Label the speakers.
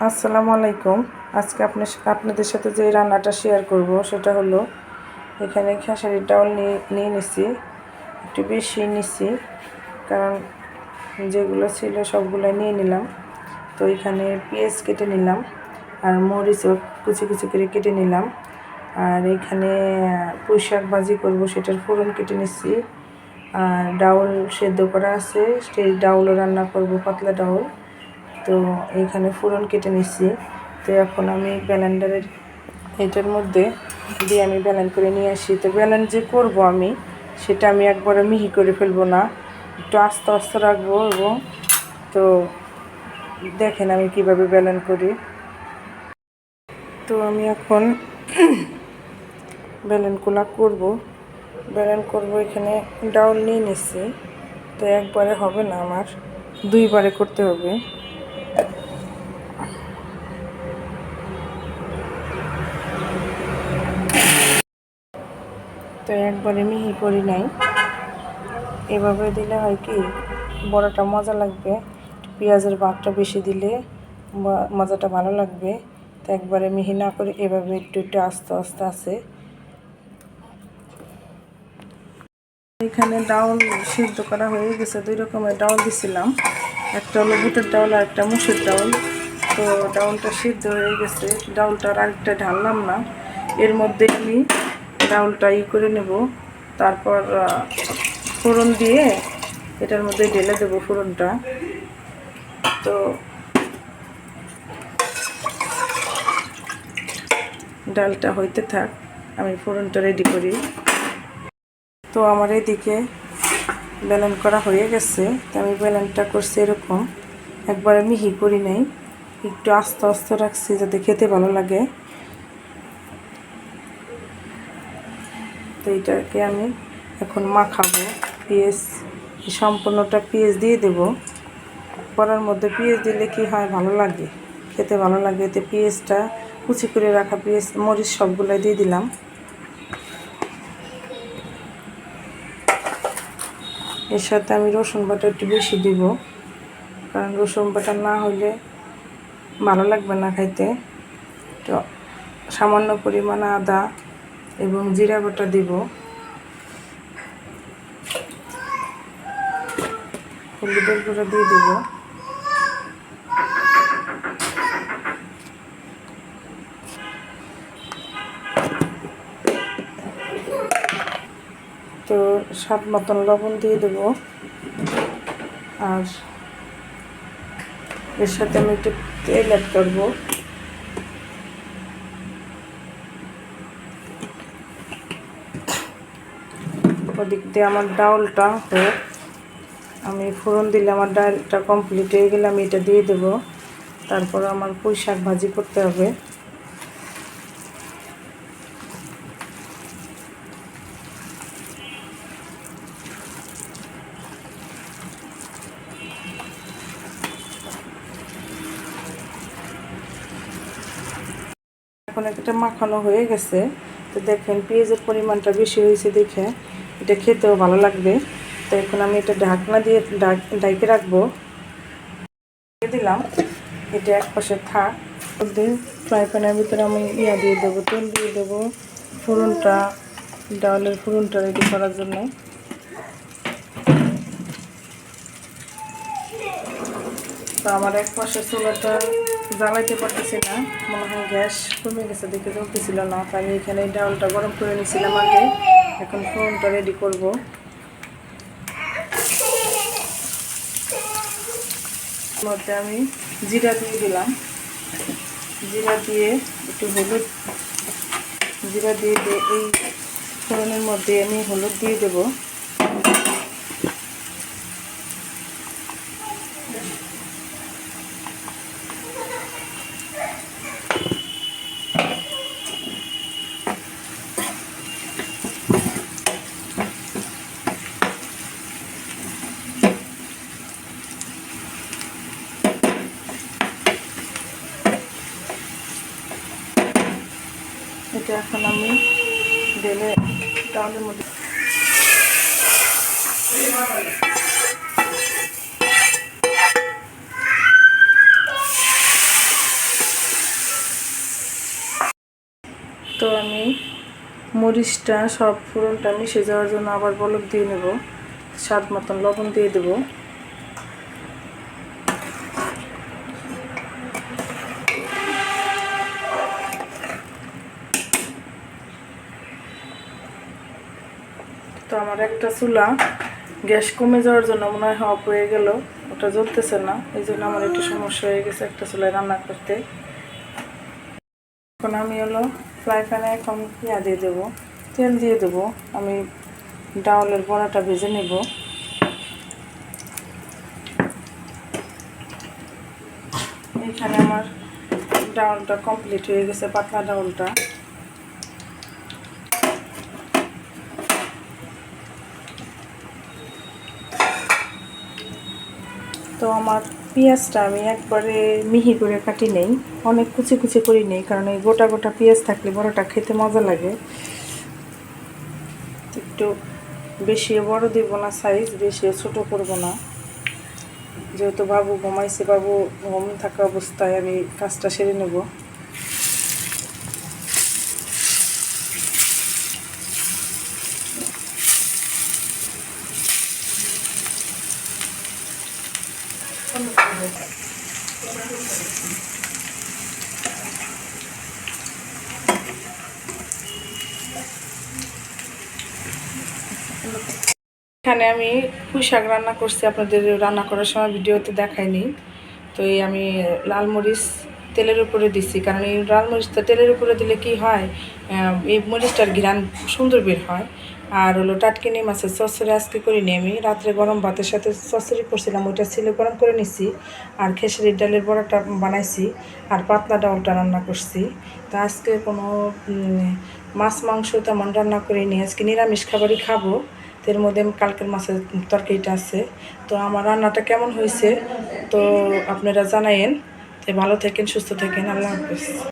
Speaker 1: আসসালামু আলাইকুম। আজকে আপনাদের সাথে যে রান্নাটা শেয়ার করব সেটা হলো, এখানে খেসারির ডাউল নিয়ে নিছি, একটু বেশি নিছি কারণ যেগুলো ছিল সবগুলো নিয়ে নিলাম। তো এখানে পেঁয়াজ কেটে নিলাম আর মরিচও কুচি কুচি করে কেটে নিলাম। আর এখানে পুঁই শাক ভাজি করবো, সেটার ফোড়ন কেটে নিচ্ছি। আর ডাউল সেদ্ধ করা আছে, সেই ডাউলও রান্না করব, পাতলা ডাউল। তো এইখানে ফোড়ন কেটে নিচ্ছি। তো এখন আমি ব্লেন্ডারের এটার মধ্যে দিয়ে আমি ব্লেন্ড করে নিয়ে আসি। তো ব্লেন্ড যে করব আমি, সেটা আমি একবারে মিহি করে ফেলবো না, একটু আস্তে আস্তে রাখবো। এবং তো দেখেন আমি কিভাবে ব্লেন্ড করি। তো আমি এখন ব্লেন্ড করব। এখানে ডাউল নিয়ে নিচ্ছি। তো একবারে হবে না, আমার দুইবারে করতে হবে। তো একবারে মিহি করি নাই, এভাবে দিলে হয় কি বড়াটা মজা লাগবে, পেঁয়াজের ভাগটা বেশি দিলে মজাটা ভালো লাগবে। তো একবারে মিহি না করে এভাবে একটু একটু আস্তে আস্তে আছে। এখানে ডাউল সিদ্ধ করা হয়ে গেছে, দুই রকমের ডাউল দিছিলাম, একটা হলো বুটের ডাউল আর একটা মুসুর ডাউল। তো ডাউলটা সিদ্ধ হয়ে গেছে, ডাউলটার আরেকটা ঢাললাম না, এর মধ্যে আমি ডাউলটা করে নেব। তারপর ফোড়ন দিয়ে এটার মধ্যে ঢেলে দেবো ফোড়নটা। তো ডালটা হইতে থাক, আমি ফোড়নটা রেডি করি। তো আমার এদিকে ব্লেন্ড করা হয়ে গেছে। তো আমি ব্লেন্ডটা করছি এরকম, একবারে মিহি করি নাই, একটু আস্তে আস্তে রাখছি যাতে খেতে ভালো লাগে। তো এটাকে আমি এখন মাখাবো। পেঁয়াজ সম্পূর্ণটা পেঁয়াজ দিয়ে দেব। কড়ার মধ্যে পেঁয়াজ দিলে কি হয়, ভালো লাগে, খেতে ভালো লাগে। এতে পেঁয়াজটা কুচি করে রাখা পেঁয়াজ মরিচ সবগুলো দিয়ে দিলাম। এর সাথে আমি রসুন বাটা একটু বেশি দিব, কারণ রসুন বাটা না হলে ভালো লাগবে না খাইতে। তো সামান্য পরিমাণ আদা এবং জিরা বাটা দিব, হলুদের গুঁড়ো দিয়ে দিব। তো স্বাদ মতন লবণ দিয়ে দেব। আর এর সাথে আমি একটু তেল অ্যাড করব। ওদিক দিয়ে আমার ডাউলটা হোক, আমি ফোড়ন দিলে আমার ডালটা কমপ্লিট হয়ে গেলে আমি এটা দিয়ে দেব। তারপর আমার পুঁই শাক ভাজি করতে হবে। এখন একটা মাখানো হয়ে গেছে। তো দেখেন পেঁয়াজের পরিমাণটা বেশি হয়েছে, দেখে এটা খেতেও ভালো লাগবে। তো এখন আমি এটা ঢাকনা দিয়ে ঢাকে রাখবো। দিলাম, এটা এক পাশে থাক। ফ্রাই প্যানের ভিতরে আমি দিয়ে দেবো, তেল দিয়ে দেবো, ফোড়নটা, ডালের ফোড়নটা রেডি করার জন্য। তো আমার এক পাশে চুলাটা জ্বালাইতে পারতেছি না, মনে হয় গ্যাস কমে গেছে, দেখে জ্বলতেছিল না। তো আমি এখানে ডালটা গরম করে নিয়েছিলাম আগে, এখন ফোড়নটা রেডি করব। মধ্যে আমি জিরা দিয়ে দিলাম, জিরা দিয়ে একটু হলুদ, জিরা দিয়ে এই ফোড়নের মধ্যে আমি হলুদ দিয়ে দেব। এটা এখন আমি ঢেলে ডালের মধ্যে মরিচটা সব ফোড়নটা মিশে যাওয়ার জন্য আবার বলক দিয়ে নেব, স্বাদ মতন লবণ দিয়ে দেব। তো আমার একটা চুলা গ্যাস কমে যাওয়ার জন্য মনে হয় অফ হয়ে গেল, ওটা জ্বলতেছে না, এই জন্য আমার একটু সমস্যা হয়ে গেছে একটা চুলায় রান্না করতে। এখন আমি হলো ফ্রাই প্যানে এখন দিয়ে দেবো, তেল দিয়ে দেবো। আমি ডাউলের বড়াটা ভেজে নেব। এখানে আমার ডাউলটা কমপ্লিট হয়ে গেছে, পাতলা ডাউলটা। তো আমার পেঁয়াজটা আমি একবারে মিহি করে কাটি নেই, অনেক কুচি কুচি করি নেই, কারণ এই গোটা গোটা পেঁয়াজ থাকলে বড়টা খেতে মজা লাগে। একটু বেশি বড় দিব না সাইজ, বেশি ছোট করব না, যেহেতু বাবু ঘুমাইছে, বাবু ঘুম থাকা অবস্থায় আমি কাজটা সেরে নেব। এখানে আমি পুঁই শাক রান্না করছি, আপনাদের রান্না করার সময় ভিডিওতে দেখাইনি। তো এই আমি লাল মরিচ তেলের উপরে দিছি, কারণ এই লাল মরিচটা তেলের উপরে দিলে কি হয়, এই মরিচটার ঘ্রাণ সুন্দর বের হয়। আর হলো টাটকিনি মাছের চচ্চড়ি আজকে করিনি, আমি রাত্রে গরম ভাতের সাথে চচ্চড়ি করছিলাম, ওইটা ছিলে গরম করে নিছি। আর খেসারির ডালের বড়াটা বানাইছি, আর পাতলা ডাউলটা রান্না করছি। তো আজকে কোনো মাছ মাংস তেমন রান্না করিনি, আজকে নিরামিষ খাবারই খাবো। এর মধ্যে কালকের মাছের তরকারিটা আছে। তো আমার রান্নাটা কেমন হয়েছে তো আপনারা জানাইন। তো ভালো থাকেন, সুস্থ থাকেন, আল্লাহ হাফেজ।